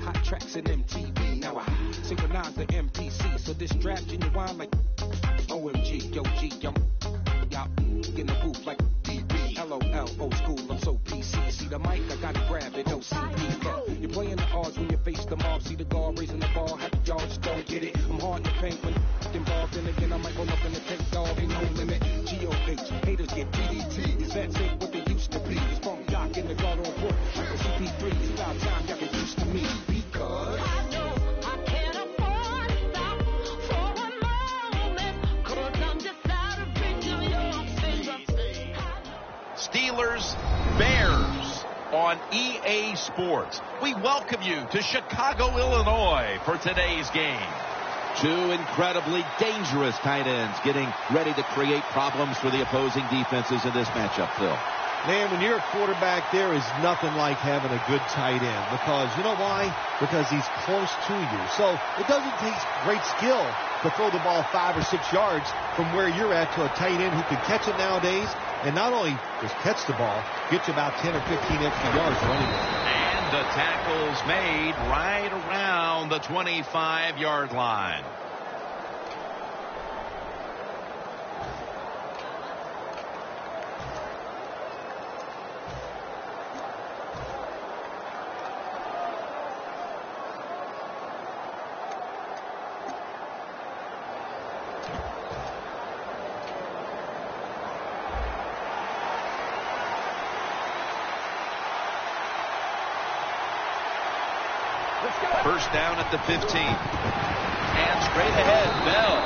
hot tracks and MTV. Now I synchronize the MPC, so this draft genuine like OMG, yo G, y'all in the booth like DB. LOL, old school, I'm so PC. See the mic, I gotta grab it, OCD. Yeah. You're playing the odds when you face the mob. See the guard raising the ball, happy y'all just don't get it. I'm hard in the paint when involved, and again I might roll up in the tank, dog, ain't no limit. GOH, haters get DDT. Is that ain't what they used to be? It's funk doc in the guard on board. Like a CP3, it's about time y'all get used to me. Because I know I can't afford to stop for a moment, 'cause I'm just out of reach of your finger. Steelers, Bears on EA Sports. We welcome you to Chicago, Illinois for today's game. Two incredibly dangerous tight ends getting ready to create problems for the opposing defenses in this matchup, Phil. Man, when you're a quarterback, there is nothing like having a good tight end. Because, you know why? Because he's close to you. So it doesn't take great skill to throw the ball 5 or 6 yards from where you're at to a tight end who can catch it nowadays. And not only just catch the ball, get you about 10 or 15 extra yards running it. And the tackle's made right around the 25-yard line. First down at the 15. And straight ahead, Bell.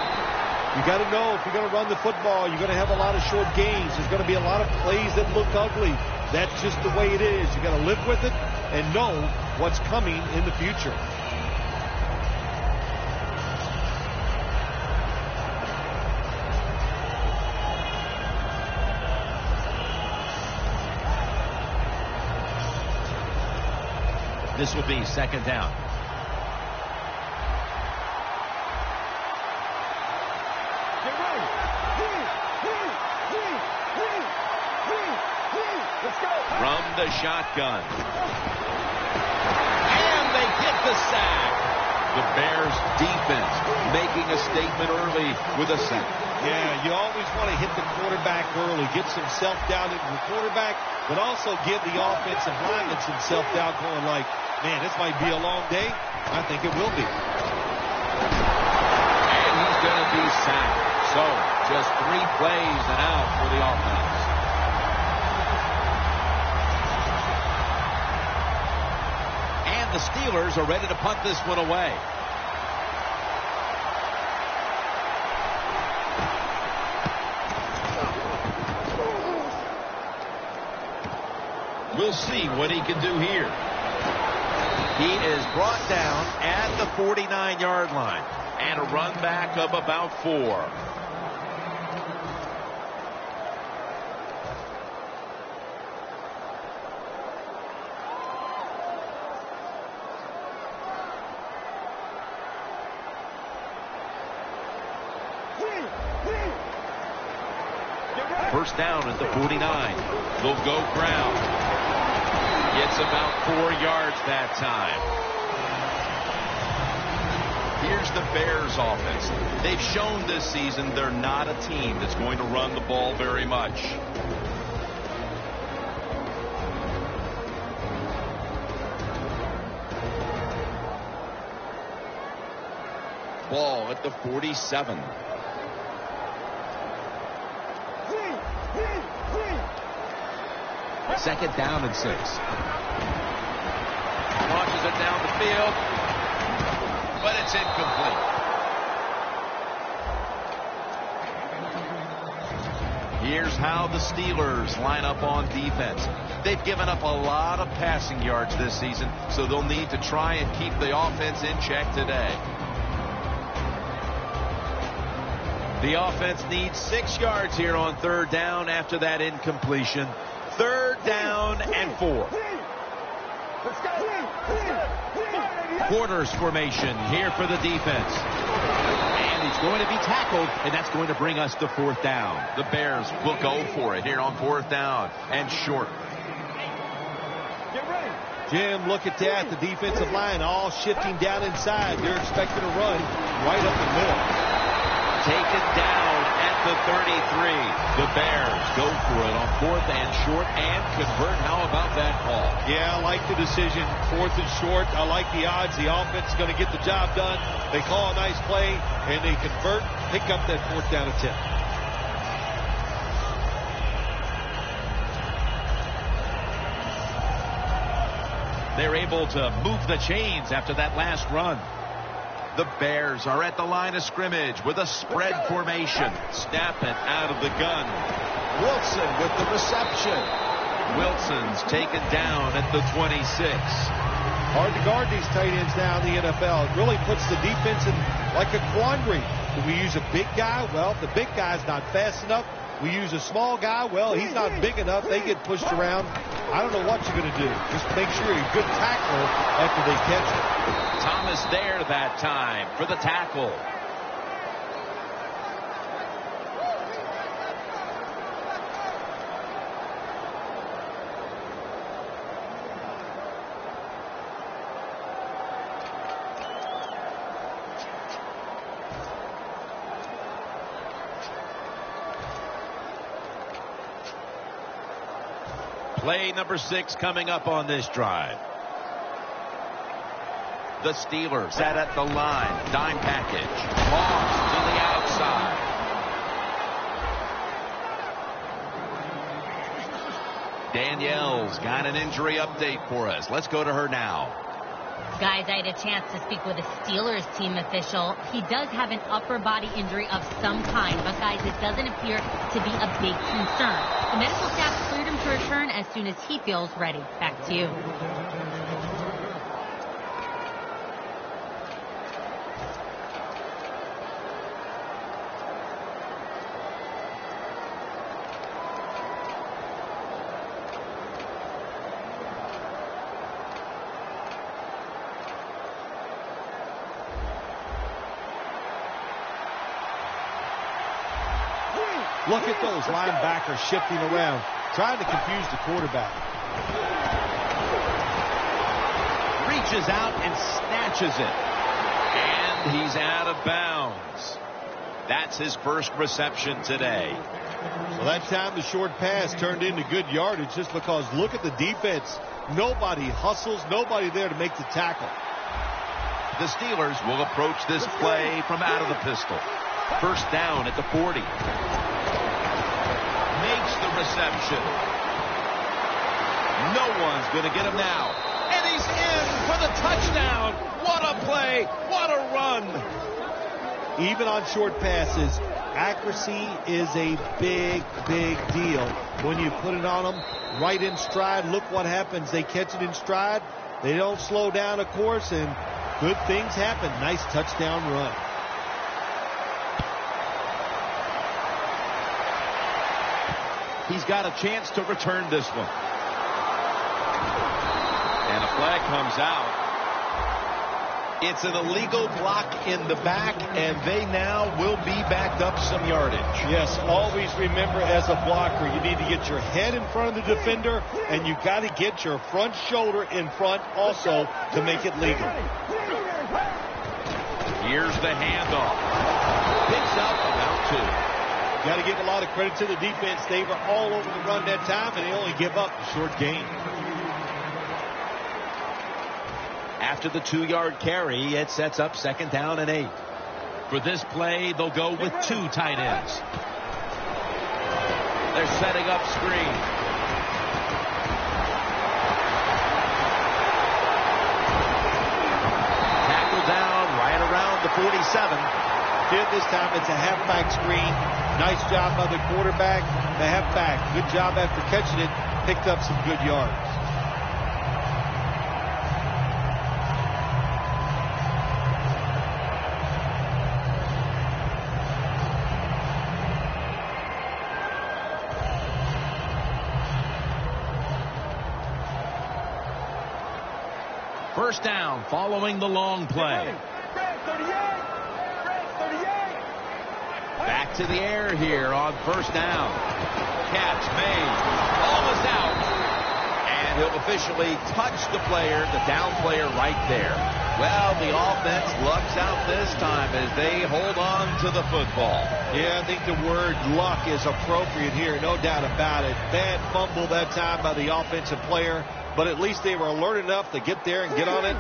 You got to know if you're going to run the football, you're going to have a lot of short gains. There's going to be a lot of plays that look ugly. That's just the way it is. You got to live with it and know what's coming in the future. This will be second down. From the shotgun. And they get the sack. The Bears defense making a statement early with a sack. Yeah, you always want to hit the quarterback early. Get some self-doubt into the quarterback, but also give the offensive lineman some self-doubt going like, man, this might be a long day. I think it will be. And he's going to be sacked. So, just 3 plays and out for the offense. And the Steelers are ready to punt this one away. We'll see what he can do here. He is brought down at the 49-yard line. And a run back of about 4. First down at the 49. They'll go Brown. Gets about 4 yards that time. Here's the Bears offense. They've shown this season they're not a team that's going to run the ball very much. Ball at the 47. Second down and 6. Launches it down the field, but it's incomplete. Here's how the Steelers line up on defense. They've given up a lot of passing yards this season, so they'll need to try and keep the offense in check today. The offense needs 6 yards here on third down after that incompletion. Third down and 4. Quarters formation here for the defense. And he's going to be tackled, and that's going to bring us to fourth down. The Bears will go for it here on fourth down and short. Jim, look at that. The defensive line all shifting down inside. They're expecting a run right up the middle. Taken down at the 33. The Bears go for it on 4th and short and convert. How about that call? Yeah, I like the decision. 4th and short. I like the odds. The offense is going to get the job done. They call a nice play, and they convert, pick up that 4th down attempt. They're able to move the chains after that last run. The Bears are at the line of scrimmage with a spread formation. Snap it out of the gun. Wilson with the reception. Wilson's taken down at the 26. Hard to guard these tight ends now in the NFL. It really puts the defense in like a quandary. Do we use a big guy? Well, if the big guy's not fast enough. We use a small guy. Well, he's not big enough. They get pushed around. I don't know what you're going to do. Just make sure you're a good tackler after they catch it. Thomas there that time for the tackle. Play number 6 coming up on this drive. The Steelers set at the line. Dime package. Toss to the outside. Danielle's got an injury update for us. Let's go to her now. Guys, I had a chance to speak with a Steelers team official. He does have an upper body injury of some kind, but guys, it doesn't appear to be a big concern. The medical staff cleared him to return as soon as he feels ready. Back to you. Look at those linebackers shifting around, trying to confuse the quarterback. Reaches out and snatches it. And he's out of bounds. That's his first reception today. So that time the short pass turned into good yardage just because look at the defense. Nobody hustles, nobody there to make the tackle. The Steelers will approach this play from out of the pistol. First down at the 40. Makes the reception. No one's going to get him now. And he's in for the touchdown. What a play. What a run. Even on short passes, accuracy is a big, big deal. When you put it on them right in stride, look what happens. They catch it in stride. They don't slow down, of course, and good things happen. Nice touchdown run. He's got a chance to return this one. And a flag comes out. It's an illegal block in the back, and they now will be backed up some yardage. Yes, always remember as a blocker, you need to get your head in front of the defender, and you got to get your front shoulder in front also to make it legal. Here's the handoff. Picks up about 2. Got to give a lot of credit to the defense. They were all over the run that time, and they only give up a short gain. After the 2-yard carry, it sets up 2nd down and 8. For this play, they'll go with 2 tight ends. They're setting up screen. Tackle down right around the 47. Here this time it's a halfback screen. Nice job by the quarterback. The halfback, good job after catching it. Picked up some good yards. First down following the long play. Back to the air here on first down. Catch made. Ball is out. And he'll officially touch the player, the down player right there. Well, the offense lucks out this time as they hold on to the football. Yeah, I think the word luck is appropriate here, no doubt about it. Bad fumble that time by the offensive player, but at least they were alert enough to get there and get on it,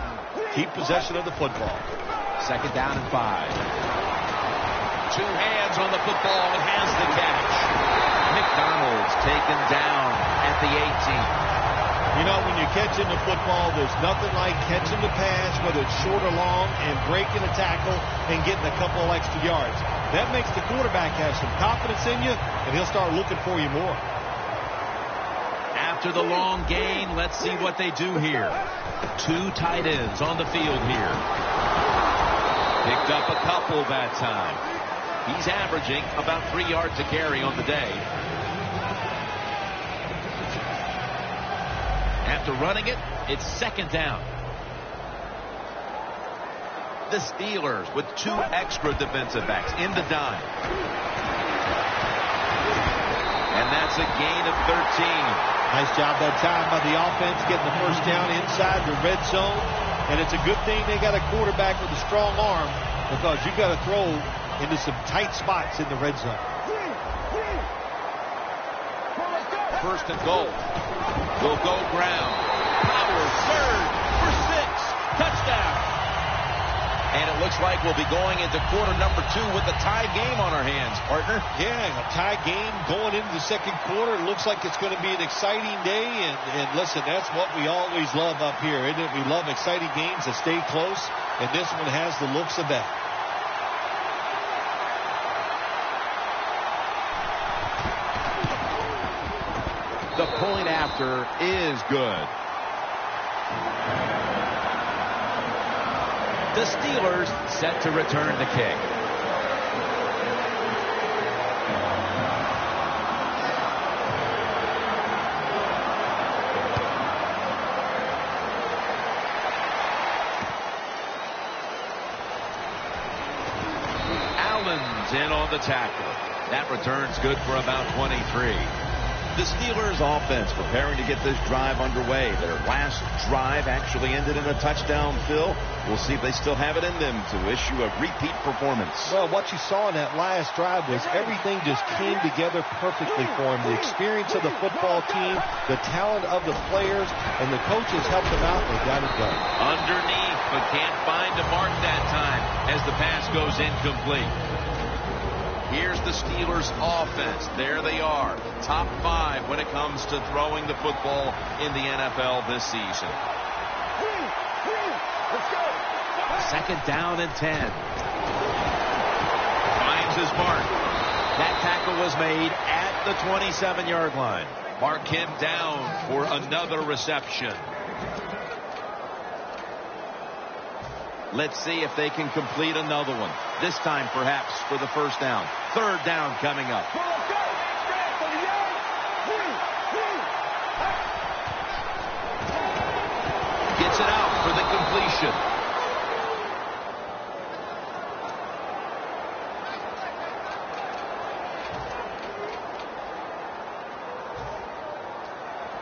keep possession of the football. 2nd down and 5. 2 hands on the football and has the catch. McDonald's taken down at the 18. You know, when you're catching the football, there's nothing like catching the pass, whether it's short or long, and breaking a tackle and getting a couple of extra yards. That makes the quarterback have some confidence in you, and he'll start looking for you more. After the long gain, let's see what they do here. 2 tight ends on the field here. Picked up a couple that time. He's averaging about 3 yards a carry on the day. After running it, it's 2nd down. The Steelers with 2 extra defensive backs in the dime. And that's a gain of 13. Nice job that time by the offense getting the first down inside the red zone. And it's a good thing they got a quarterback with a strong arm, because you got to throw into some tight spots in the red zone. 1st and goal. Will go ground. Power surge for 6. Touchdown. And it looks like we'll be going into quarter number 2 with a tie game on our hands, partner. Yeah, a tie game going into the 2nd quarter. It looks like it's going to be an exciting day. And listen, that's what we always love up here, isn't it? We love exciting games that stay close. And this one has the looks of that. The point after is good. The Steelers set to return the kick. Allen's in on the tackle. That return's good for about 23. The Steelers offense preparing to get this drive underway. Their last drive actually ended in a touchdown, Phil. We'll see if they still have it in them to issue a repeat performance. Well, what you saw in that last drive was everything just came together perfectly for him. The experience of the football team, the talent of the players, and the coaches helped them out. They got it done. Underneath, but can't find a mark that time as the pass goes incomplete. Here's the Steelers offense. There they are. Top 5 when it comes to throwing the football in the NFL this season. Let's go. 2nd down and 10. Finds his mark. That tackle was made at the 27-yard line. Mark him down for another reception. Let's see if they can complete another one. This time, perhaps, for the 1st down. 3rd down coming up. Gets it out for the completion.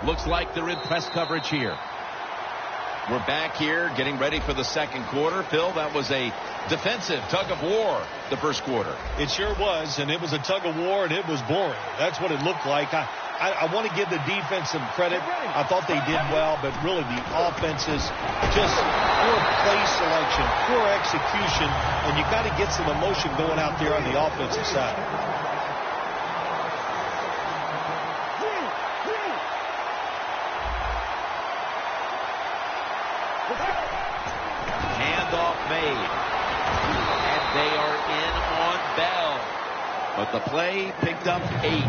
Looks like they're in press coverage here. We're back here getting ready for the 2nd quarter. Phil, that was a defensive tug of war the 1st quarter. It sure was, and it was a tug of war, and it was boring. That's what it looked like. I want to give the defense some credit. I thought they did well, but really the offenses, just poor play selection, poor execution, and you got to get some emotion going out there on the offensive side. Handoff made. And they are in on Bell. But the play picked up 8.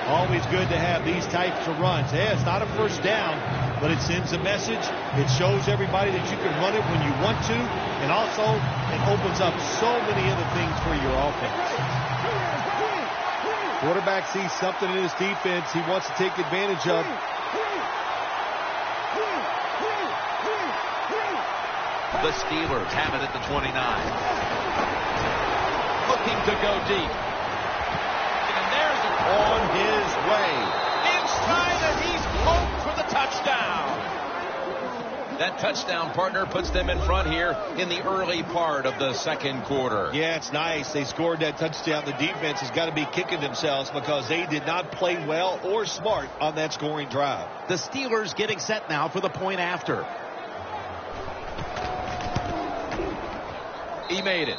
Always good to have these types of runs. Yeah, it's not a 1st down, but it sends a message. It shows everybody that you can run it when you want to. And also, it opens up so many other things for your offense. Quarterback sees something in his defense he wants to take advantage of. The Steelers have it at the 29. Looking to go deep. And there's a on his way. Inside, and he's home for the touchdown. touchdown partner puts them in front here in the early part of the second quarter. Yeah, it's nice. They scored that touchdown. The defense has got to be kicking themselves because they did not play well or smart on that scoring drive. The Steelers getting set now for the point after. He made it.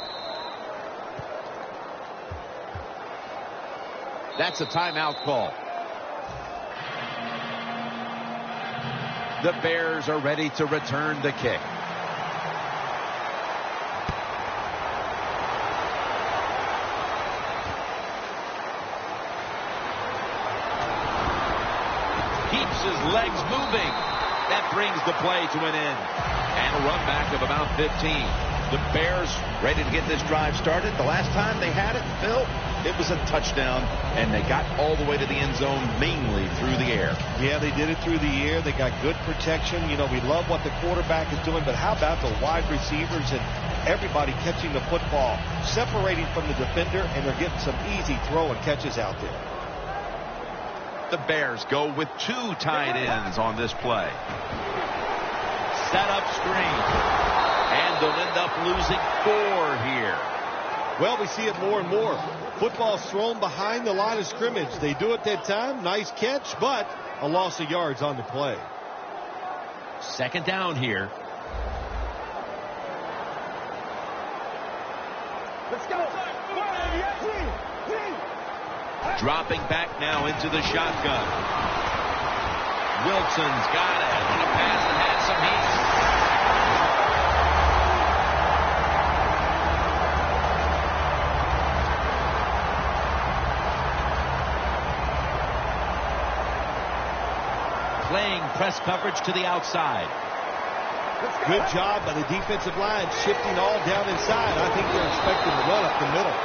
That's a timeout call. The Bears are ready to return the kick. Keeps his legs moving. That brings the play to an end. And a run back of about 15. The Bears ready to get this drive started. The last time they had it, Phil, it was a touchdown, and they got all the way to the end zone, mainly through the air. Yeah, they did it through the air. They got good protection. You know, we love what the quarterback is doing, but how about the wide receivers and everybody catching the football, separating from the defender, and they're getting some easy throw and catches out there. The Bears go with 2 tight ends on this play. Set up screen. And they'll end up losing 4 here. Well, we see it more and more. Football's thrown behind the line of scrimmage. They do it that time. Nice catch, but a loss of yards on the play. Second down here. Let's go. Dropping back now into the shotgun. Wilson's got it on a pass that had some heat. Playing press coverage to the outside. Good job by the defensive line, shifting all down inside. I think they're expecting to run up the middle.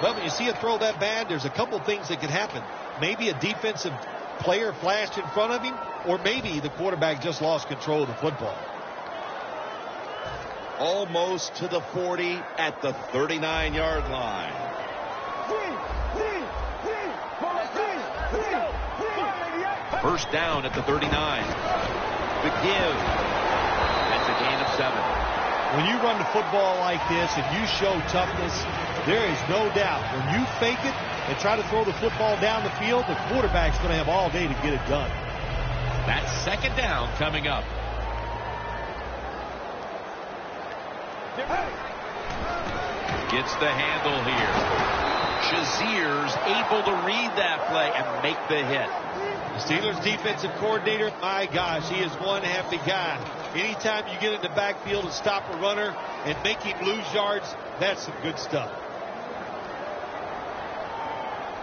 Well, when you see a throw that bad, there's a couple things that could happen. Maybe a defensive player flashed in front of him, or maybe the quarterback just lost control of the football. Almost to the 40 at the 39-yard line. First down at the 39. The give. That's a gain of 7. When you run the football like this and you show toughness, there is no doubt when you fake it and try to throw the football down the field, the quarterback's going to have all day to get it done. That's second down coming up. Gets the handle here. Shazier's able to read that play and make the hit. Steelers defensive coordinator, my gosh, he is one happy guy. Anytime you get in the backfield and stop a runner and make him lose yards, that's some good stuff.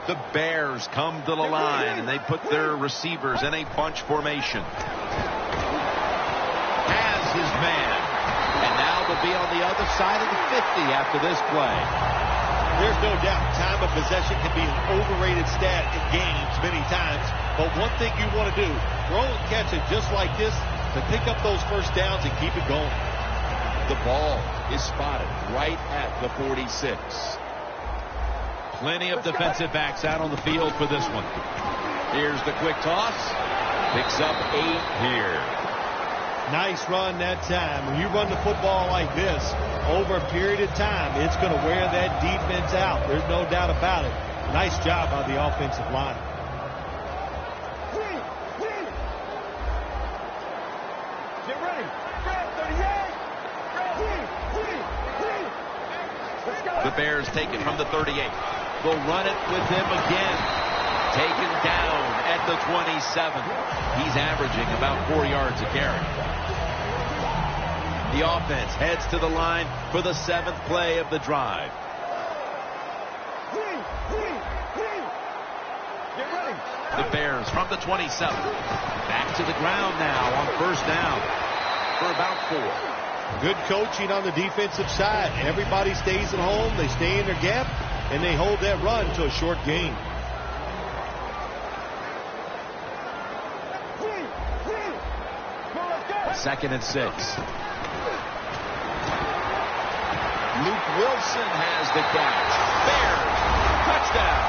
The Bears come to the line, and they put their receivers in a bunch formation. Has his man. And now they'll be on the other side of the 50 after this play. There's no doubt time of possession can be an overrated stat in games many times. But one thing you want to do, throw and catch it just like this to pick up those first downs and keep it going. The ball is spotted right at the 46. Plenty of defensive backs out on the field for this one. Here's the quick toss. Picks up 8 here. Nice run that time. When you run the football like this over a period of time, it's going to wear that defense out. There's no doubt about it. Nice job on the offensive line. Get ready. The Bears take it from the 38. They'll run it with him again. Taken down at the 27. He's averaging about 4 yards a carry. The offense heads to the line for the 7th play of the drive. Get ready. The Bears from the 27. Back to the ground now on first down for about 4. Good coaching on the defensive side. Everybody stays at home. They stay in their gap, and they hold that run to a short gain. Second and 6. Luke Wilson has the catch. Bears, touchdown.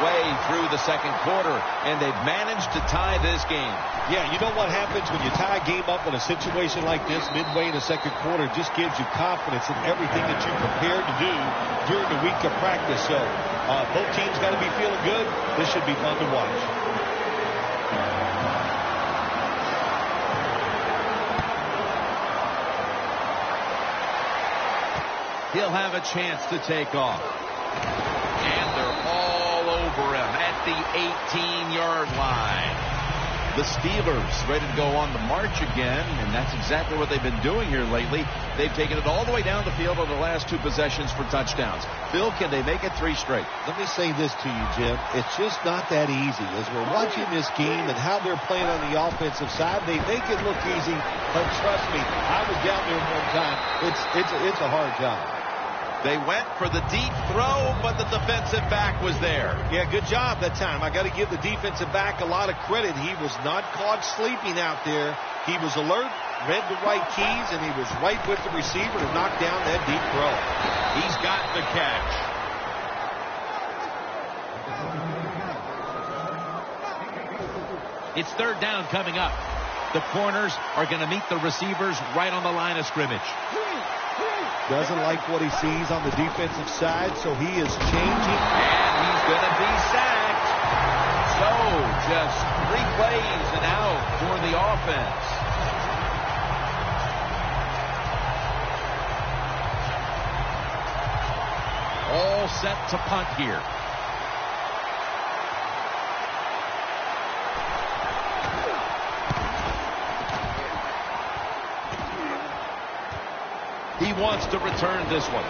way through the second quarter, and they've managed to tie this game. Yeah, you know what happens when you tie a game up in a situation like this midway in the second quarter? It just gives you confidence in everything that you prepared to do during the week of practice. So both teams got to be feeling good. This should be fun to watch. He'll have a chance to take off. And they're all over him at the 18-yard line. The Steelers ready to go on the march again, and that's exactly what they've been doing here lately. They've taken it all the way down the field on the last 2 possessions for touchdowns. Phil, can they make it 3 straight? Let me say this to you, Jim. It's just not that easy. As we're watching this game and how they're playing on the offensive side, they make it look easy, but trust me, I was down there one time. It's a hard job. They went for the deep throw, but the defensive back was there. Yeah, good job that time. I got to give the defensive back a lot of credit. He was not caught sleeping out there. He was alert, read the right keys, and he was right with the receiver to knock down that deep throw. He's got the catch. It's 3rd down coming up. The corners are going to meet the receivers right on the line of scrimmage. Doesn't like what he sees on the defensive side, so he is changing. And he's going to be sacked. So, just 3 plays and out for the offense. All set to punt here. He wants to return this one.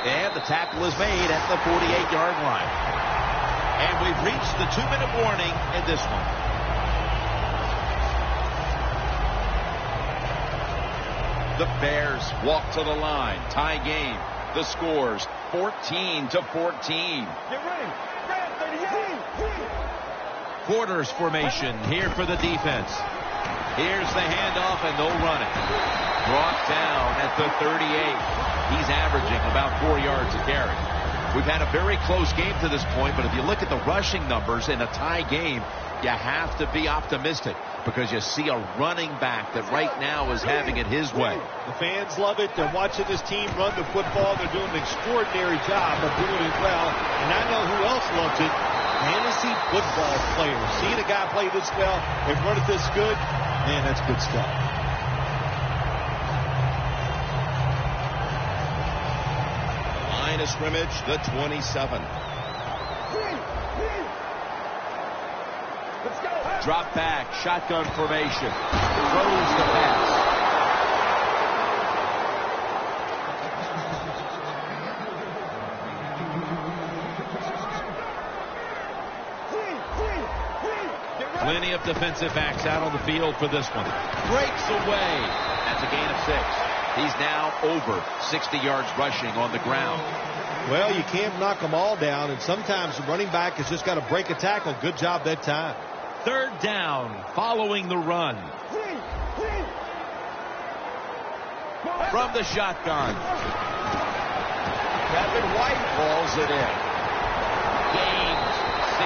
And the tackle is made at the 48-yard line. And we've reached the 2-minute warning in this one. The Bears walk to the line. Tie game. The scores 14-14. Get ready. Grab 38. Quarters formation here for the defense. Here's the handoff, and they'll run it. Brought down at the 38. He's averaging about 4 yards a carry. We've had a very close game to this point, but if you look at the rushing numbers in a tie game, you have to be optimistic because you see a running back that right now is having it his way. The fans love it. They're watching this team run the football. They're doing an extraordinary job of doing it well. And I know who else loves it. Fantasy football players. Seeing a guy play this well and run it this good, man, that's good stuff. Line of scrimmage, the 27. Let's go. Drop back, shotgun formation. Throws the pass. Plenty of defensive backs out on the field for this one. Breaks away. That's a gain of 6. He's now over 60 yards rushing on the ground. Well, you can't knock them all down, and sometimes the running back has just got to break a tackle. Good job that time. 3rd down following the run. From the shotgun. Kevin White balls it in. Gains 16.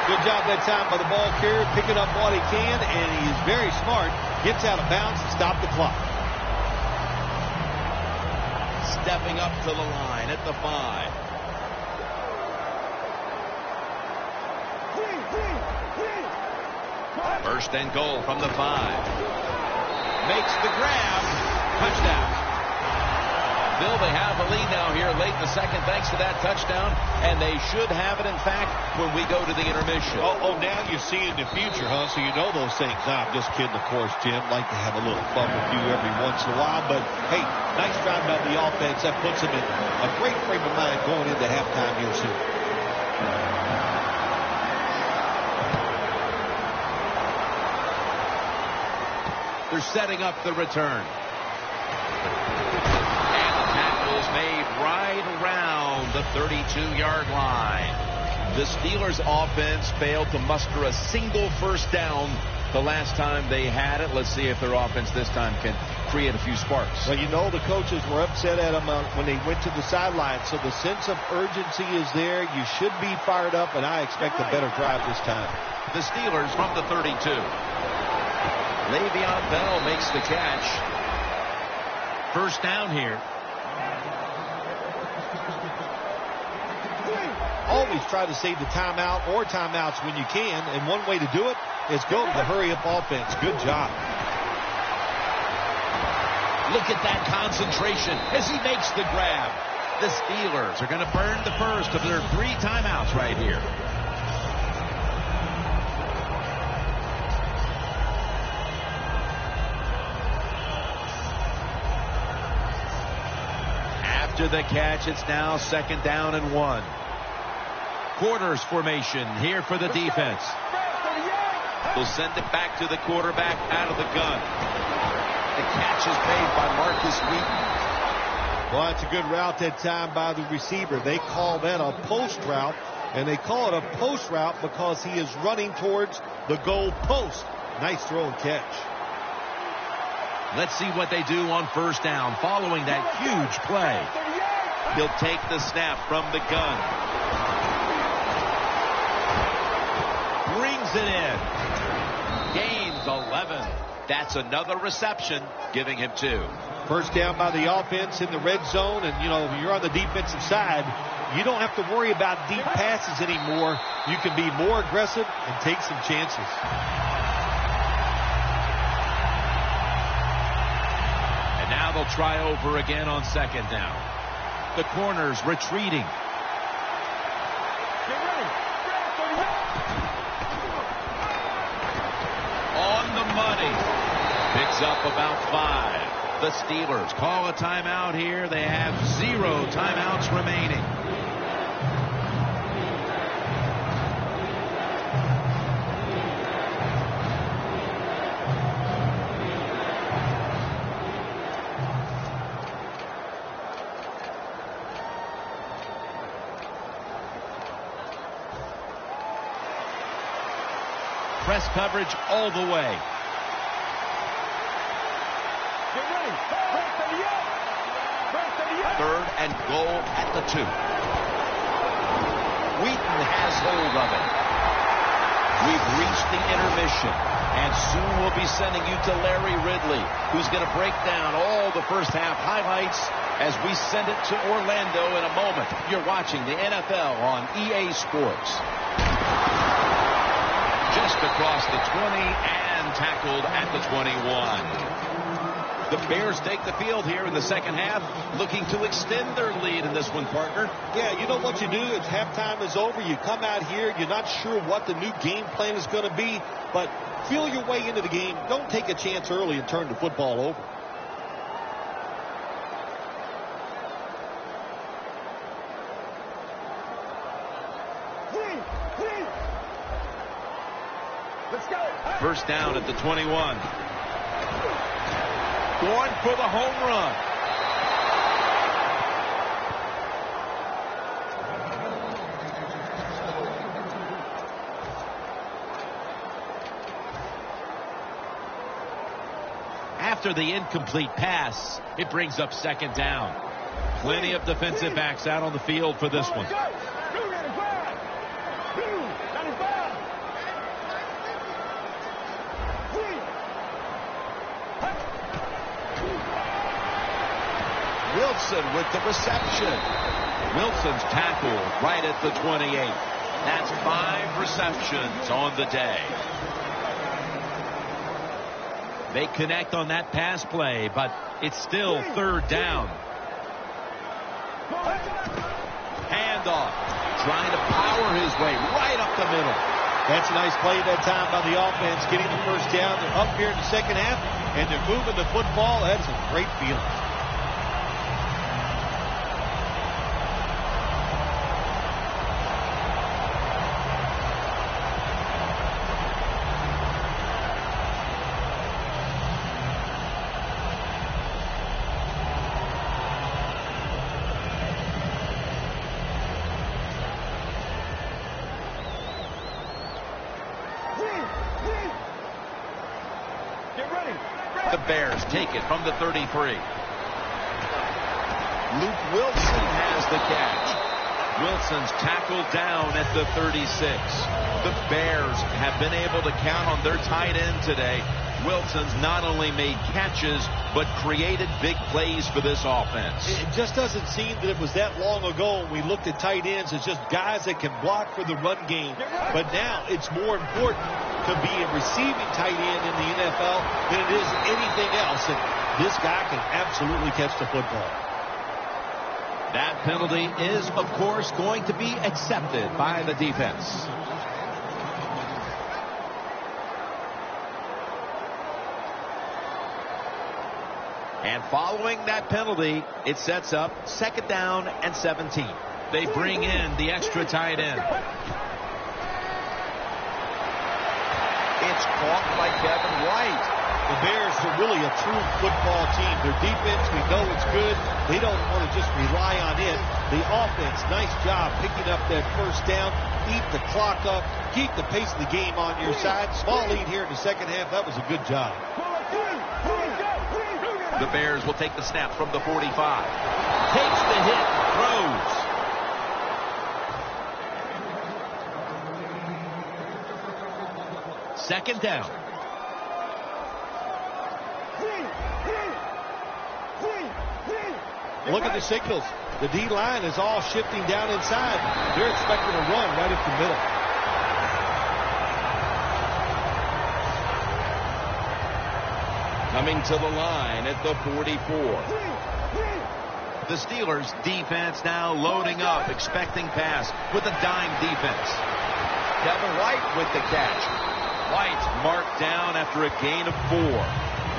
Good job that time by the ball carrier, picking up what he can, and he's very smart. Gets out of bounds to stop the clock. Stepping up to the line at the 5. First and goal from the 5. Makes the grab. Touchdown. Bill, they have a lead now here late in the second thanks to that touchdown, and they should have it, in fact, when we go to the intermission. Oh, now you see it in the future, huh? So you know those things. Nah, I'm just kidding, of course, Jim. Like to have a little fun with you every once in a while. But, hey, nice job by the offense. That puts them in a great frame of mind going into halftime here soon. They're setting up the return. Is made right around the 32-yard line. The Steelers offense failed to muster a single first down the last time they had it. Let's see if their offense this time can create a few sparks. Well, you know the coaches were upset at him when they went to the sideline, so the sense of urgency is there. You should be fired up, and I expect a better drive this time. The Steelers from the 32. Le'Veon Bell makes the catch. First down here. Always try to save the timeout or timeouts when you can, and one way to do it is go to the hurry-up offense. Good job. Look at that concentration as he makes the grab. The Steelers are going to burn the first of their 3 timeouts right here. After the catch, it's now 2nd down and 1. Quarters formation here for the defense. They'll send it back to the quarterback out of the gun. The catch is made by Marcus Wheaton. Well, that's a good route that time by the receiver. They call that a post route, and they call it a post route because he is running towards the goal post. Nice throw and catch. Let's see what they do on first down following that huge play. He'll take the snap from the gun. Brings it in. Gains 11. That's another reception, giving him 2. First down by the offense in the red zone, and, you know, you're on the defensive side. You don't have to worry about deep passes anymore. You can be more aggressive and take some chances. And now they'll try over again on 2nd down. The corners retreating. On the money. Picks up about 5. The Steelers call a timeout here. They have 0 timeouts remaining. Press coverage all the way. Third and goal at the 2. Wheaton has hold of it. We've reached the intermission, and soon we'll be sending you to Larry Ridley, who's going to break down all the first half highlights as we send it to Orlando in a moment. You're watching the NFL on EA Sports. Just across the 20 and tackled at the 21. The Bears take the field here in the second half, looking to extend their lead in this one, partner. Yeah, you know what you do? It's halftime is over. You come out here. You're not sure what the new game plan is going to be, but feel your way into the game. Don't take a chance early and turn the football over. Let's go. First down at the 21. Going for the home run. After the incomplete pass, it brings up 2nd down. Plenty of defensive backs out on the field for this one. Wilson with the reception. Wilson's tackled right at the 28. That's 5 receptions on the day. They connect on that pass play, but it's still 3rd down. Handoff. Trying to power his way right up the middle. That's a nice play that time by the offense, getting the first down. They're up here in the second half, and they're moving the football. That's a great feeling. The Bears take it from the 33. Luke Wilson has the catch. Wilson's tackled down at the 36. The Bears have been able to count on their tight end today. Wilson's not only made catches, but created big plays for this offense. It just doesn't seem that it was that long ago when we looked at tight ends as just guys that can block for the run game. But now it's more important to be a receiving tight end in the NFL than it is anything else. And this guy can absolutely catch the football. That penalty is, of course, going to be accepted by the defense. And following that penalty, it sets up 2nd down and 17. They bring in the extra tight end. It's caught by Kevin White. The Bears are really a true football team. Their defense, we know it's good. They don't want to just rely on it. The offense, nice job picking up that first down, eat the clock up, keep the pace of the game on your side. Small lead here in the second half. That was a good job. The Bears will take the snap from the 45. Takes the hit, throws. Second down. Look at the signals. The D-line is all shifting down inside. They're expecting a run right up the middle. Coming to the line at the 44. The Steelers defense now loading up, expecting pass with a dime defense. Kevin White with the catch. White marked down after a gain of 4.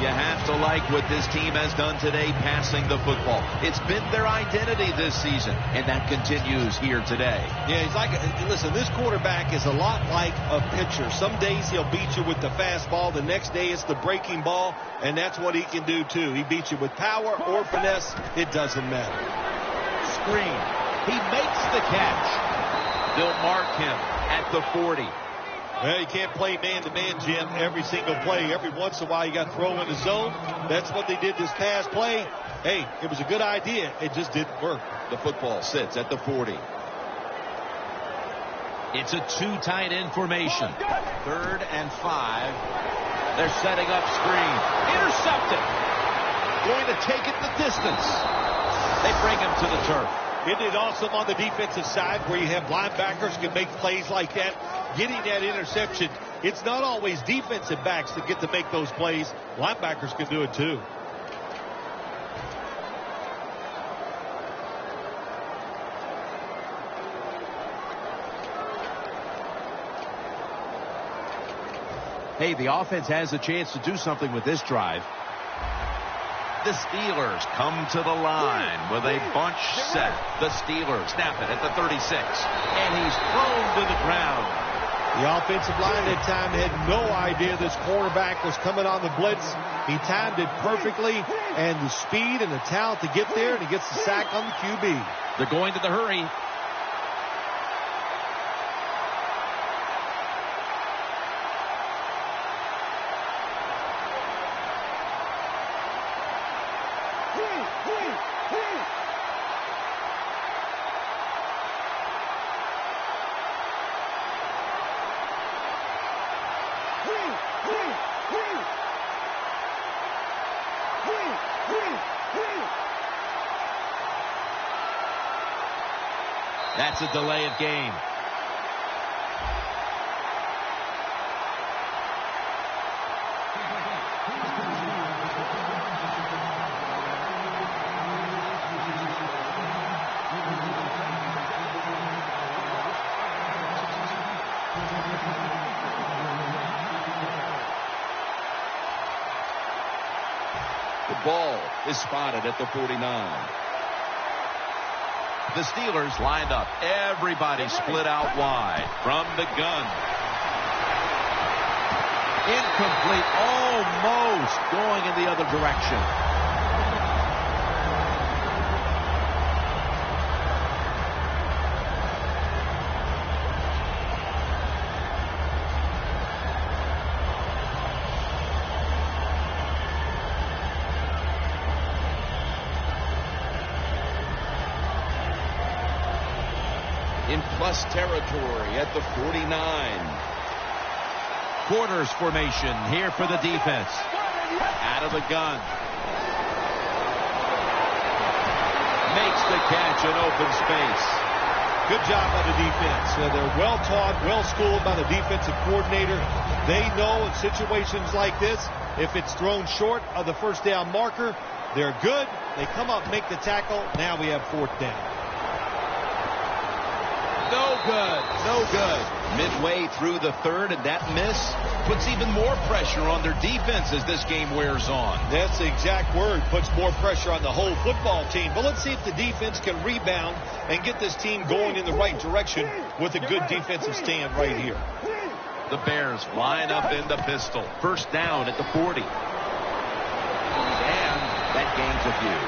You have to like what this team has done today passing the football. It's been their identity this season, and that continues here today. Yeah, he's like, listen, this quarterback is a lot like a pitcher. Some days he'll beat you with the fastball. The next day it's the breaking ball, and that's what he can do too. He beats you with power or finesse. It doesn't matter. Screen. He makes the catch. They'll mark him at the 40. Well, you can't play man-to-man, Jim, every single play. Every once in a while, you got to throw in the zone. That's what they did this past play. Hey, it was a good idea. It just didn't work. The football sits at the 40. It's a 2 tight end formation. 3rd and 5. They're setting up screen. Intercepted. Going to take it the distance. They bring him to the turf. Isn't it awesome on the defensive side where you have linebackers can make plays like that? Getting that interception, it's not always defensive backs that get to make those plays. Linebackers can do it too. Hey, the offense has a chance to do something with this drive. The Steelers come to the line with a bunch set. The Steelers snap it at the 36. And he's thrown to the ground. The offensive line that time had no idea this quarterback was coming on the blitz. He timed it perfectly, and the speed and the talent to get there, and he gets the sack on the QB. They're going to the hurry. That's a delay of game. The ball is spotted at the 49. The Steelers lined up. Everybody split out wide from the gun. Incomplete. Almost going in the other direction. in plus territory at the 49. Quarters formation here for the defense. Out of the gun. Makes the catch in open space. Good job by the defense. They're well-taught, well-schooled by the defensive coordinator. They know in situations like this, if it's thrown short of the first down marker, they're good. They come up, make the tackle. Now we have fourth down. No good. No good. Midway through the third, and that miss puts even more pressure on their defense as this game wears on. That's the exact word. Puts more pressure on the whole football team. But let's see if the defense can rebound and get this team going in the right direction with a good defensive stand right here. The Bears line up in the pistol. First down at the 40. And that gains a few.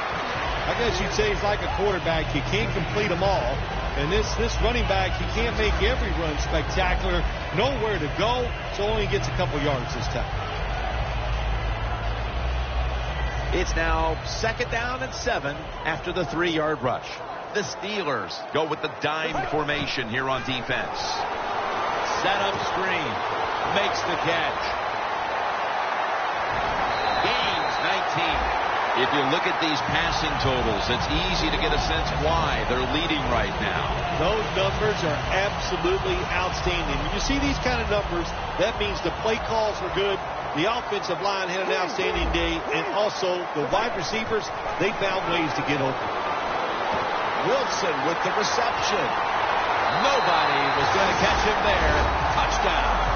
I guess you'd say he's like a quarterback. You can't complete them all. And this running back, he can't make every run spectacular. Nowhere to go, so only gets a couple yards this time. It's now second down and 7 after the 3-yard rush. The Steelers go with the dime formation here on defense. Set up screen. Makes the catch. Gains 19. If you look at these passing totals, it's easy to get a sense why they're leading right now. Those numbers are absolutely outstanding. When you see these kind of numbers, that means the play calls were good, the offensive line had an outstanding day, and also the wide receivers, they found ways to get open. Wilson with the reception. Nobody was going to catch him there. Touchdown.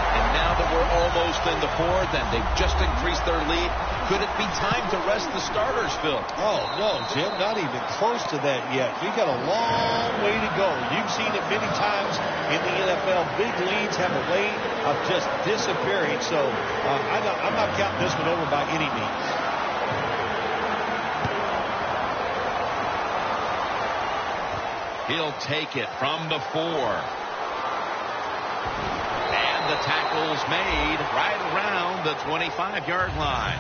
And now that we're almost in the fourth and they've just increased their lead, could it be time to rest the starters, Phil? Oh, no, Jim, not even close to that yet. We've got a long way to go. You've seen it many times in the NFL. Big leads have a way of just disappearing. So I'm not counting this one over by any means. He'll take it from the 4. And the tackle's made right around the 25-yard line.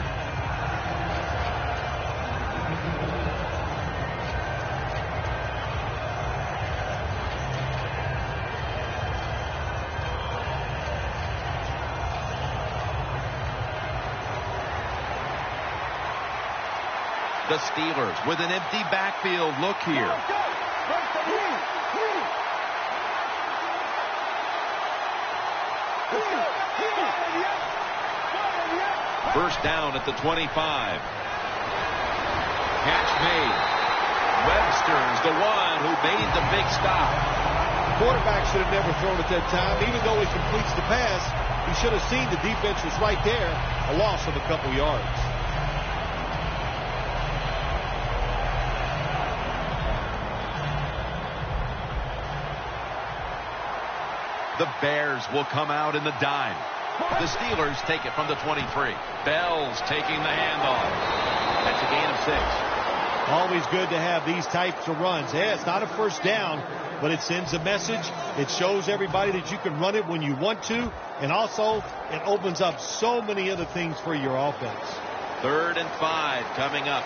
The Steelers with an empty backfield look here. First down at the 25. Catch made. Webster's the one who made the big stop. Quarterback should have never thrown at that time. Even though he completes the pass, he should have seen the defense was right there. A loss of a couple yards. The Bears will come out in the dime. The Steelers take it from the 23. Bell's taking the handoff. That's a gain of 6. Always good to have these types of runs. Yeah, it's not a first down, but it sends a message. It shows everybody that you can run it when you want to. And also, it opens up so many other things for your offense. 3rd and 5 coming up.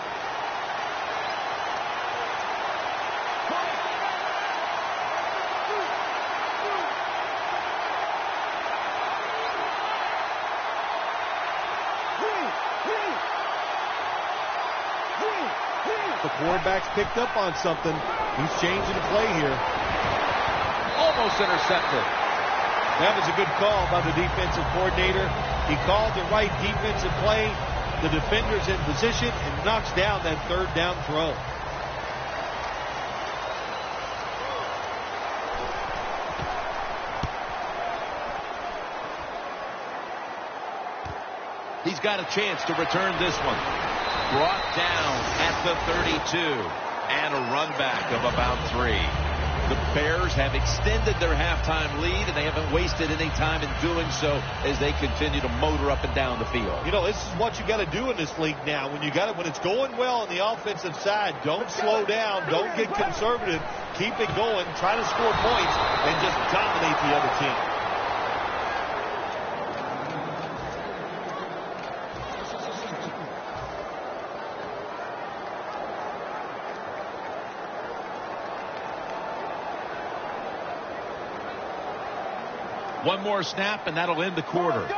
The quarterback's picked up on something. He's changing the play here. Almost intercepted. That was a good call by the defensive coordinator. He called the right defensive play. The defender's in position and knocks down that 3rd down throw. He's got a chance to return this one. Brought down at the 32. And a run back of about 3. The Bears have extended their halftime lead, and they haven't wasted any time in doing so as they continue to motor up and down the field. You know, this is what you got to do in this league now. When it's going well on the offensive side, don't slow down. Don't get conservative. Keep it going. Try to score points and just dominate the other team. One more snap, and that'll end the quarter.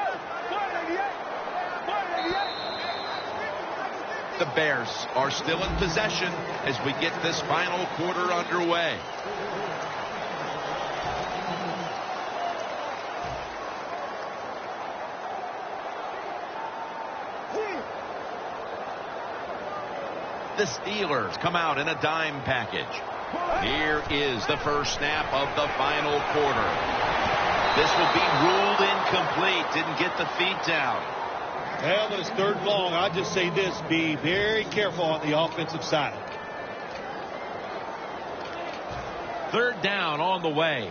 The Bears are still in possession as we get this final quarter underway. The Steelers come out in a dime package. Here is the first snap of the final quarter. This will be ruled incomplete. Didn't get the feet down. Well, this third and long, I'll just say this, be very careful on the offensive side. Third down on the way.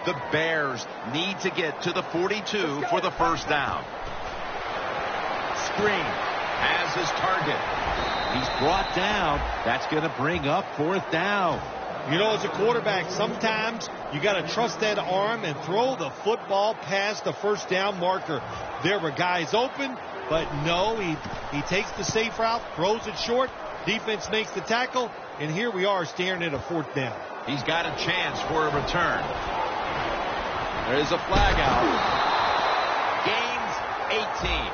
The Bears need to get to the 42 for the first down. Screen has his target. He's brought down. That's going to bring up fourth down. You know, as a quarterback, sometimes you got to trust that arm and throw the football past the first down marker. There were guys open, but no, he takes the safe route, throws it short. Defense makes the tackle, and here we are staring at a fourth down. He's got a chance for a return. There's a flag out. Gains 18.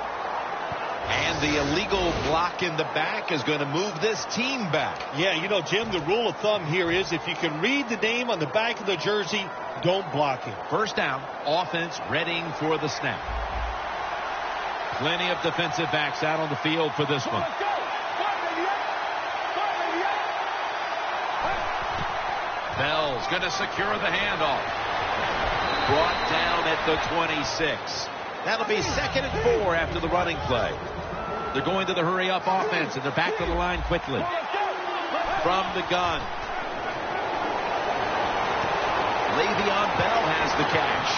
And the illegal block in the back is going to move this team back. Yeah, you know, Jim, the rule of thumb here is if you can read the name on the back of the jersey, don't block him. First down, offense readying for the snap. Plenty of defensive backs out on the field for this one. Bell's going to secure the handoff. Brought down at the 26. That'll be 2nd and 4 after the running play. They're going to the hurry-up offense, and they're back to the line quickly. From the gun. Le'Veon Bell has the catch.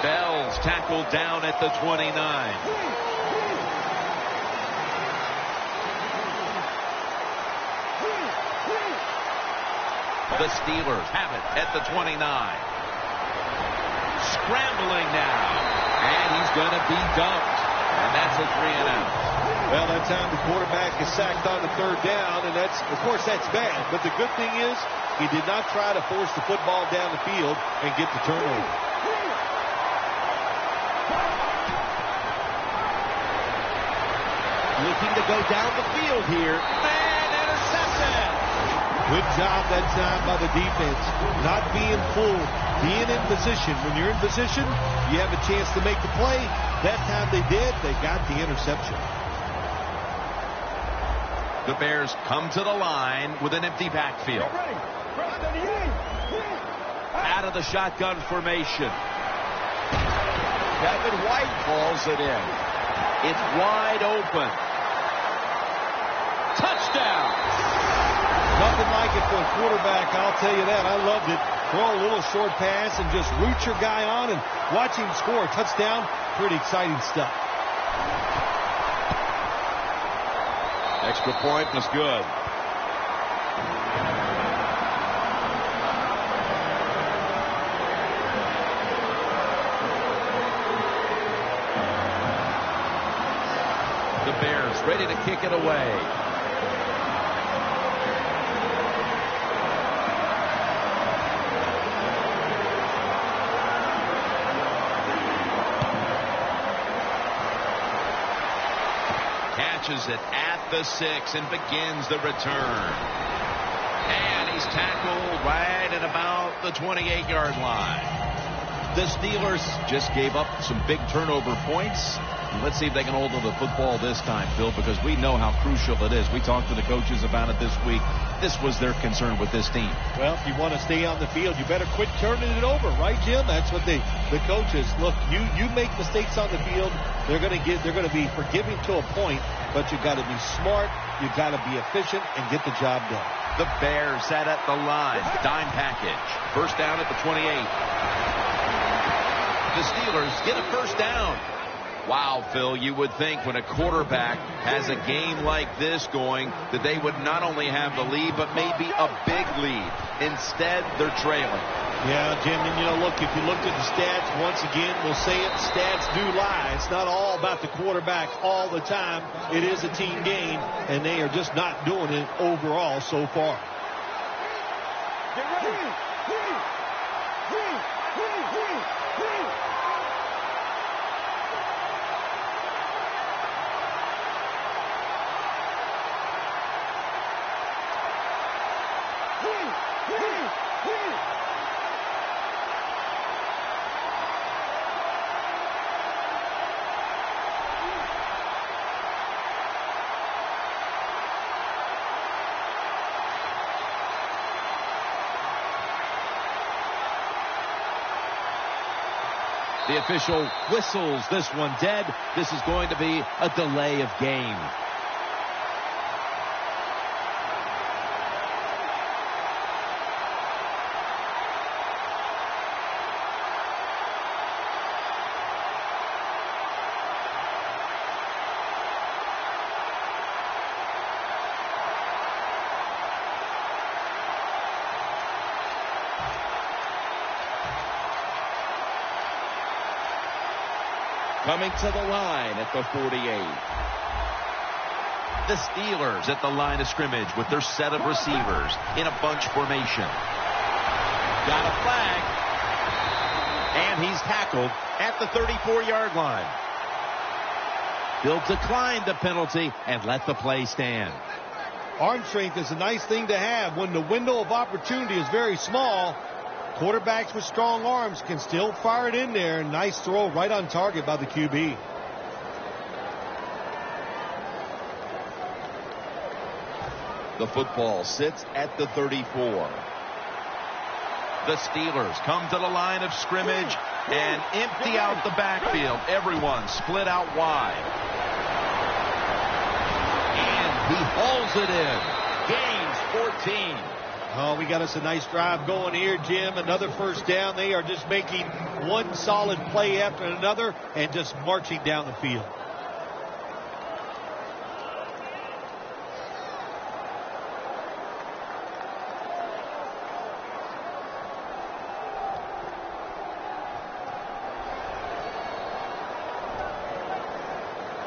Bell's tackled down at the 29. The Steelers have it at the 29. Scrambling now. And he's going to be dumped. And that's a 3-and-out. Well, that time the quarterback is sacked on the third down, and that's, of course, that's bad. But the good thing is he did not try to force the football down the field and get the turnover. Looking to go down the field here. And interception. Good job that time by the defense. Not being fooled. Being in position. When you're in position, you have a chance to make the play. That time they did. They got the interception. The Bears come to the line with an empty backfield. Out of the shotgun formation. Kevin White calls it in. It's wide open. Touchdown. Nothing like it for a quarterback, I'll tell you that. I loved it. Throw a little short pass and just root your guy on and watch him score a touchdown. Pretty exciting stuff. Extra point was good. The Bears ready to kick it away. Catches it at the 6 and begins the return. And he's tackled right at about the 28-yard line. The Steelers just gave up some big turnover points. Let's see if they can hold on to the football this time, Phil, because we know how crucial it is. We talked to the coaches about it this week. This was their concern with this team. Well, if you want to stay on the field, you better quit turning it over, right, Jim? That's what the coaches look. You make mistakes on the field, they're going to be forgiving to a point, but you got to be smart, you got to be efficient, and get the job done. The Bears sat at the line, dime package, first down at the 28. The Steelers get a first down. Wow, Phil, you would think when a quarterback has a game like this going that they would not only have the lead, but maybe a big lead. Instead, they're trailing. Yeah, Jim, and look, if you looked at the stats, once again, we'll say it, stats do lie. It's not all about the quarterback all the time. It is a team game, and they are just not doing it overall so far. Get ready. The official whistles this one dead. This is going to be a delay of game. Coming to the line at the 48. The Steelers at the line of scrimmage with their set of receivers in a bunch formation. Got a flag. And he's tackled at the 34-yard line. They'll decline the penalty and let the play stand. Arm strength is a nice thing to have when the window of opportunity is very small. Quarterbacks with strong arms can still fire it in there. Nice throw right on target by the QB. The football sits at the 34. The Steelers come to the line of scrimmage and empty out the backfield. Everyone split out wide. And he hauls it in. Gains 14. Oh, we got us a nice drive going here, Jim. Another first down. They are just making one solid play after another and just marching down the field.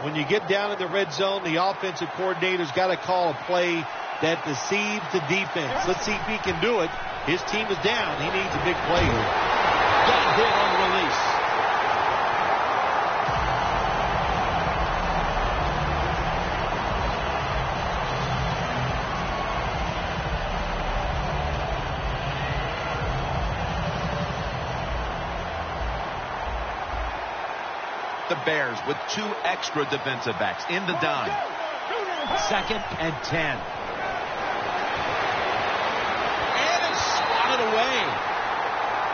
When you get down in the red zone, the offensive coordinator's got to call a play that deceives the defense. Let's see if he can do it. His team is down. He needs a big play here. Got hit on the release. The Bears with 2 extra defensive backs in the dime. 2nd and 10. Away.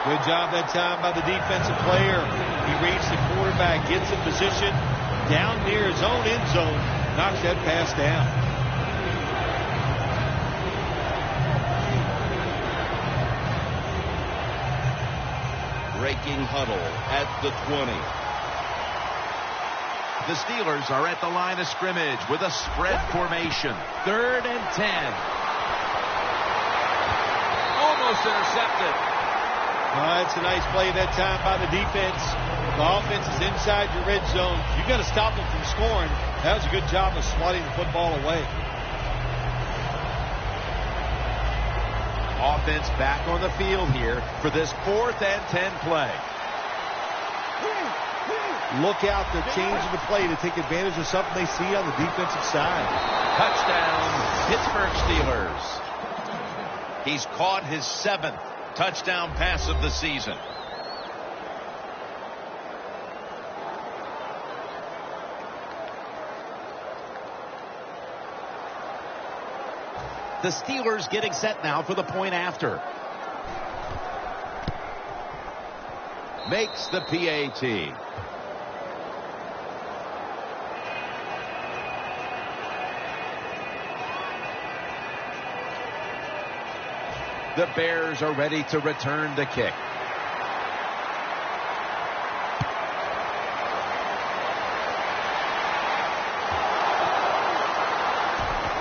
Good job that time by the defensive player. He reads the quarterback, gets in position down near his own end zone, knocks that pass down. Breaking huddle at the 20. The Steelers are at the line of scrimmage with a spread formation. 3rd and 10. Almost intercepted. That's a nice play that time by the defense. The offense is inside your red zone. You got to stop them from scoring. That was a good job of swatting the football away. Offense back on the field here for this 4th and 10 play. Look out, they're changing the play to take advantage of something they see on the defensive side. Touchdown, Pittsburgh Steelers. He's caught his 7th touchdown pass of the season. The Steelers getting set now for the point after. Makes the PAT. The Bears are ready to return the kick.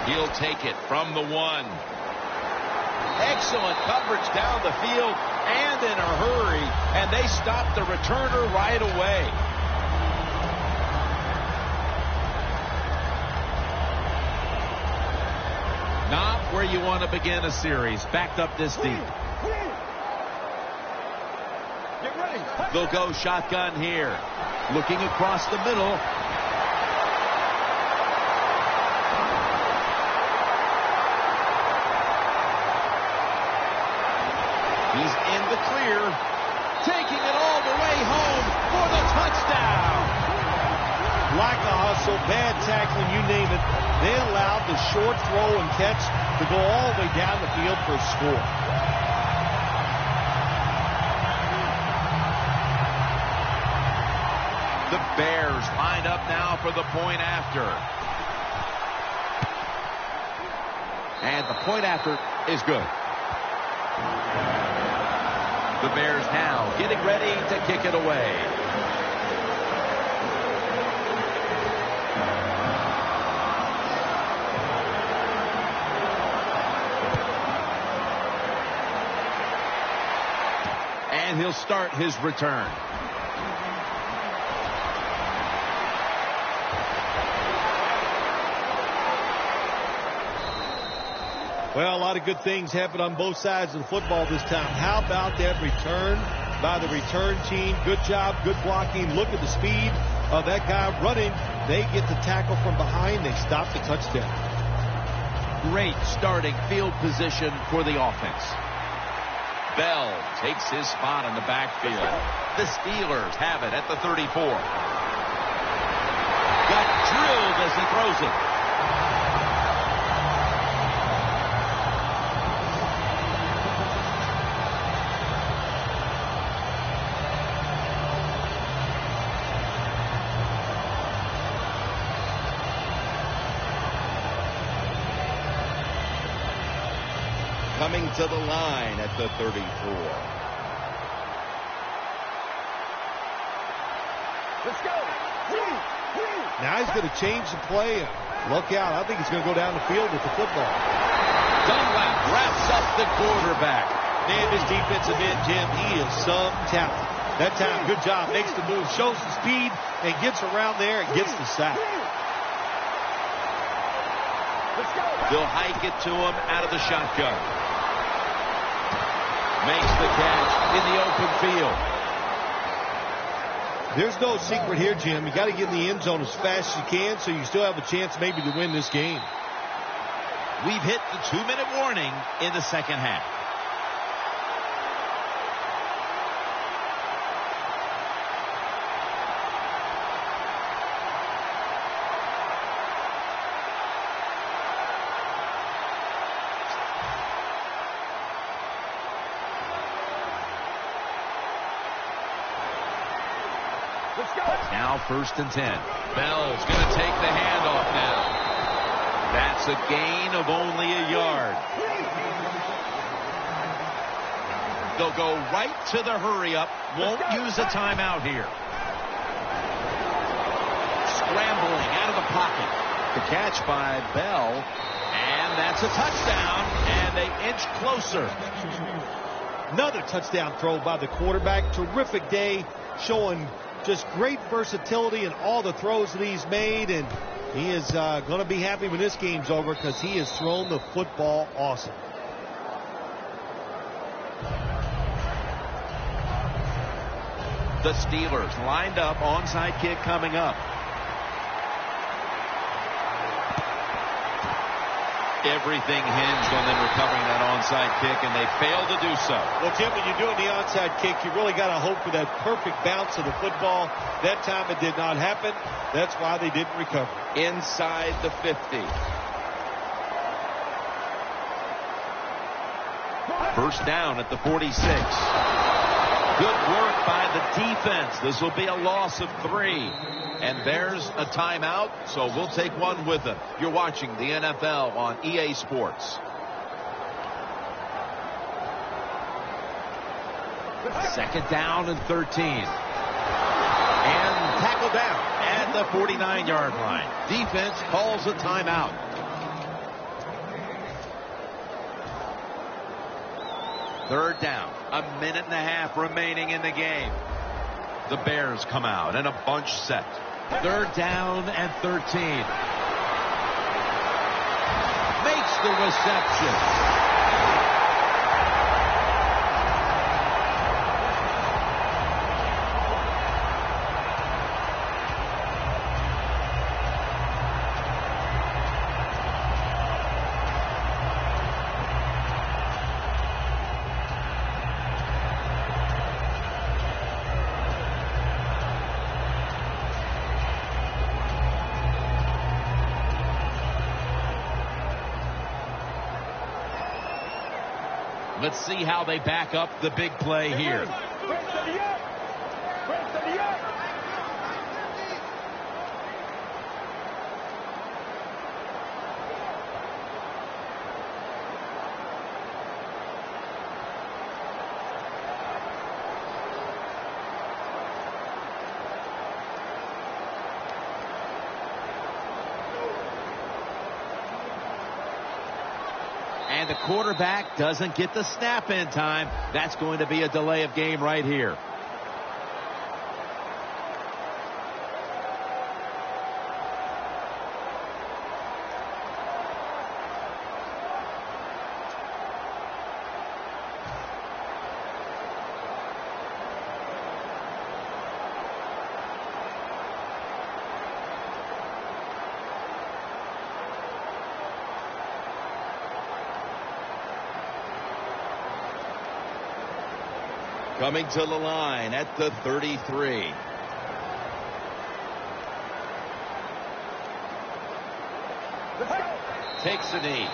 He'll take it from the 1. Excellent coverage down the field and in a hurry, and they stop the returner right away. Not where you want to begin a series, backed up this deep. They'll go shotgun here. Looking across the middle. He's in the clear. Taking it all the way home for the touchdown. Like a hustle, bad tackling, you name it. They allowed the short throw and catch to go all the way down the field for a score. The Bears lined up now for the point after. And the point after is good. The Bears now getting ready to kick it away. And he'll start his return. Well, a lot of good things happened on both sides of the football this time. How about that return by the return team? Good job, good blocking. Look at the speed of that guy running. They get the tackle from behind. They stop the touchdown. Great starting field position for the offense. Bell takes his spot in the backfield. The Steelers have it at the 34. Got drilled as he throws it. Coming to the line at the 34. Let's go. Now he's going to change the play. Look out. I think he's going to go down the field with the football. Dunlap wraps up the quarterback. Man, this defensive end, Jim, he is some talent. That time, good job. Makes the move, shows the speed, and gets around there and gets the sack. They'll hike it to him out of the shotgun. Makes the catch in the open field. There's no secret here, Jim. You got to get in the end zone as fast as you can so you still have a chance maybe to win this game. We've hit the 2-minute warning in the second half. Now 1st and 10. Bell's going to take the handoff now. That's a gain of only a yard. They'll go right to the hurry up. Won't use a timeout here. Scrambling out of the pocket. The catch by Bell. And that's a touchdown. And they inch closer. Another touchdown throw by the quarterback. Terrific day, showing just great versatility in all the throws that he's made, and he is going to be happy when this game's over because he has thrown the football awesome. The Steelers lined up, onside kick coming up. Everything hinged on them recovering that onside kick, and they failed to do so. Well, Jim, when you're doing the onside kick, you really got to hope for that perfect bounce of the football. That time it did not happen. That's why they didn't recover. Inside the 50. First down at the 46. Good work by the defense. This will be a loss of 3. And there's a timeout, so we'll take one with them. You're watching the NFL on EA Sports. Second down and 13. And tackle down at the 49-yard line. Defense calls a timeout. Third down. A minute and a half remaining in the game. The Bears come out in a bunch set. Third down and 13. Makes the reception. Let's see how they back up the big play here. And the quarterback doesn't get the snap in time. That's going to be a delay of game right here. Coming to the line at the 33. Takes a knee.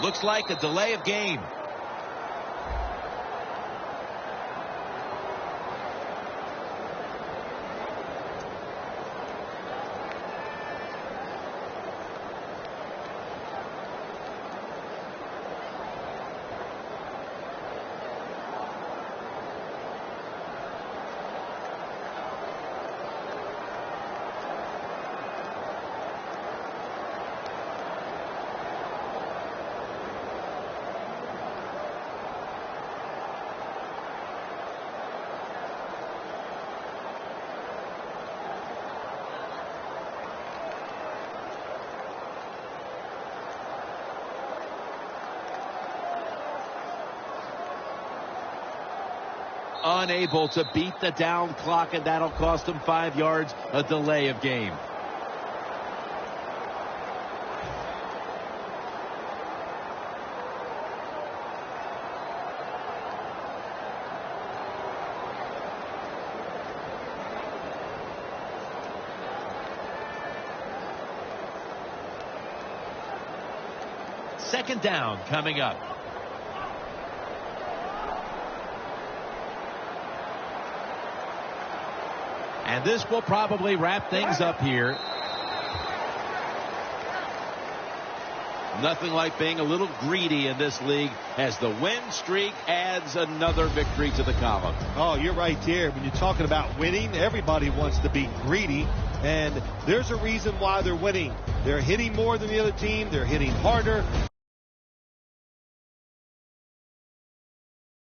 Looks like a delay of game. Unable to beat the down clock, and that'll cost him 5 yards, a delay of game. Second down coming up. And this will probably wrap things up here. Nothing like being a little greedy in this league as the win streak adds another victory to the column. Oh, you're right there. When you're talking about winning, everybody wants to be greedy. And there's a reason why they're winning. They're hitting more than the other team. They're hitting harder.